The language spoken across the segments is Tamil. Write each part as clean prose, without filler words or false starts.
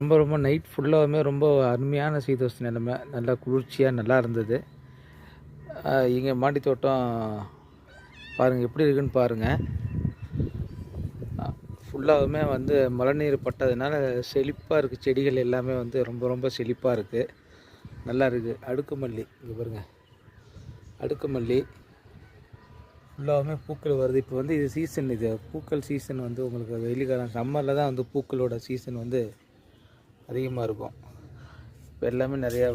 ரொம்ப ரொம்ப நைட் ஃபுல்லாகவுமே ரொம்ப அருமையான சீதோஷ்ண நிலைமை, நல்லா குளிர்ச்சியாக நல்லா இருந்தது. இங்கே மாடி தோட்டம் பாருங்கள் எப்படி இருக்குன்னு பாருங்கள். ஃபுல்லாகவுமே வந்து மழைநீர் பட்டதுனால செழிப்பாக இருக்குது. செடிகள் எல்லாமே வந்து ரொம்ப ரொம்ப செழிப்பாக இருக்குது, நல்லா இருக்குது. அடுக்குமல்லி இங்கே பாருங்கள், அடுக்குமல்லி ஃபுல்லாகவுமே பூக்கள் வருது. இப்போ வந்து இது சீசன், இது பூக்கள் சீசன் வந்து உங்களுக்கு வெயில்காலம் சம்மரில் தான் வந்து பூக்களோட சீசன் வந்து அதிகமாக இருக்கும். இப்போ எல்லாமே நிறையா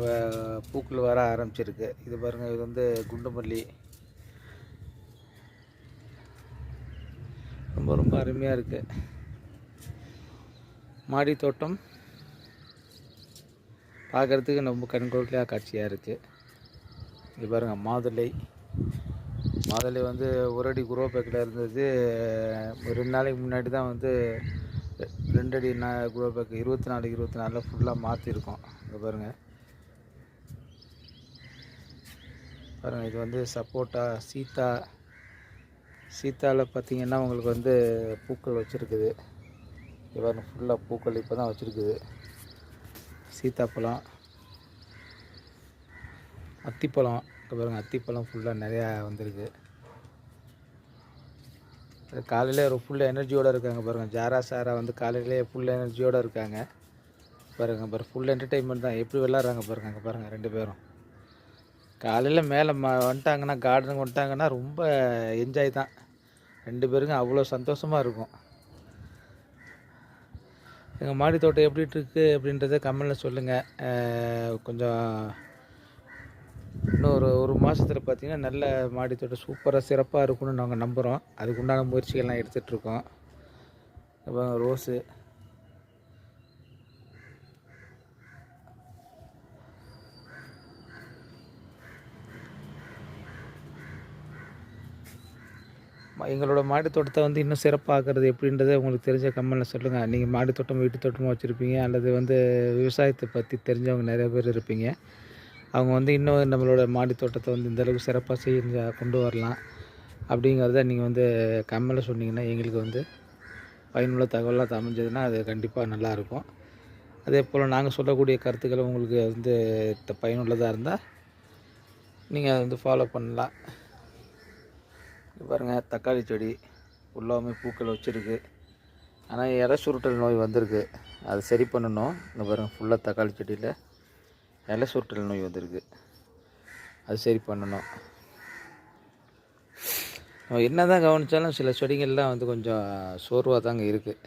பூக்கள் வர ஆரம்பிச்சிருக்கு. இது பாருங்கள், இது வந்து குண்டுமல்லி ரொம்ப ரொம்ப அருமையாக இருக்குது. மாடி தோட்டம் பார்க்குறதுக்கு ரொம்ப கண்கொள்ளையாக காட்சியாக இருக்குது. இது பாருங்கள், மாதுளை வந்து ஒரு அடி குரோ பேக்கில் இருந்தது. 2 நாளைக்கு முன்னாடி தான் வந்து 2 அடி குரோ பேக் 24 ஃபுல்லாக மாற்றிருக்கோம். இங்கே பாருங்கள், இது வந்து சப்போட்டா, சீத்தாவில் பார்த்திங்கன்னா உங்களுக்கு வந்து பூக்கள் வச்சுருக்குது. இது பாருங்கள், ஃபுல்லாக பூக்கள் இப்போ தான் வச்சுருக்குது. சீத்தாப்பழம், அத்திப்பழம், இங்கே பாருங்கள், அத்திப்பழம் ஃபுல்லாக நிறையா வந்திருக்கு. காலையில் ஒரு ஃபுல் எனர்ஜியோடு இருக்காங்க பாருங்கள். சாரா வந்து காலையிலே ஃபுல் எனர்ஜியோடு இருக்காங்க பாருங்கள். ஃபுல் என்டர்டெயின்மெண்ட் தான். எப்படி விளாட்றாங்க பாருங்கள். அங்கே பாருங்கள், 2 பேரும் காலையில் மேலே வந்துட்டாங்கன்னா, கார்டனுக்கு வந்துட்டாங்கன்னா ரொம்ப என்ஜாய் தான். 2 பேருக்கும் அவ்வளோ சந்தோஷமாக இருக்கும். எங்கள் மாடி தோட்டம் எப்படி இருக்குது அப்படின்றத கமெண்டில் சொல்லுங்கள். கொஞ்சம் இன்னும் ஒரு மாதத்தில் பார்த்திங்கன்னா நல்ல மாடி தோட்டம் சூப்பராக சிறப்பாக இருக்கும்னு நாங்கள் நம்புகிறோம். அதுக்குண்டான முயற்சிகள்லாம் எடுத்துகிட்ருக்கோம். அப்புறம் ரோஸு, எங்களோட மாடி தோட்டத்தை வந்து இன்னும் சிறப்பாக்குறது எப்படின்றத உங்களுக்கு தெரிஞ்ச கமெண்டில் சொல்லுங்கள். நீங்கள் மாடி தோட்டம், வீட்டு தோட்டமாக வச்சுருப்பீங்க, அல்லது வந்து விவசாயத்தை பற்றி தெரிஞ்சவங்க நிறைய பேர் இருப்பீங்க. அவங்க வந்து இன்னும் நம்மளோட மாடி தோட்டத்தை வந்து இந்தளவுக்கு சிறப்பாக கொண்டு வரலாம் அப்படிங்கிறத நீங்கள் வந்து கமெண்டில் சொன்னீங்கன்னா எங்களுக்கு வந்து பயனுள்ள தகவலாக அமைஞ்சதுன்னா அது கண்டிப்பாக நல்லாயிருக்கும். அதே போல் நாங்கள் சொல்லக்கூடிய கருத்துக்கள் உங்களுக்கு வந்து பயனுள்ளதாக இருந்தால் நீங்கள் அதை வந்து ஃபாலோ பண்ணலாம். பாருங்கள், தக்காளி செடி ஃபுல்லாகவுமே பூக்கள் வச்சுருக்கு. ஆனால் இலை சுருட்டல் நோய் வந்திருக்கு, அதை சரி பண்ணணும். இங்கே பாருங்கள், ஃபுல்லாக தக்காளி செடியில் இலை சுருட்டல் நோய் வந்திருக்கு, அது சரி பண்ணணும். நம்ம என்ன தான் கவனித்தாலும் சில செடிகள்லாம் வந்து கொஞ்சம் சோர்வாக தாங்க இருக்குது.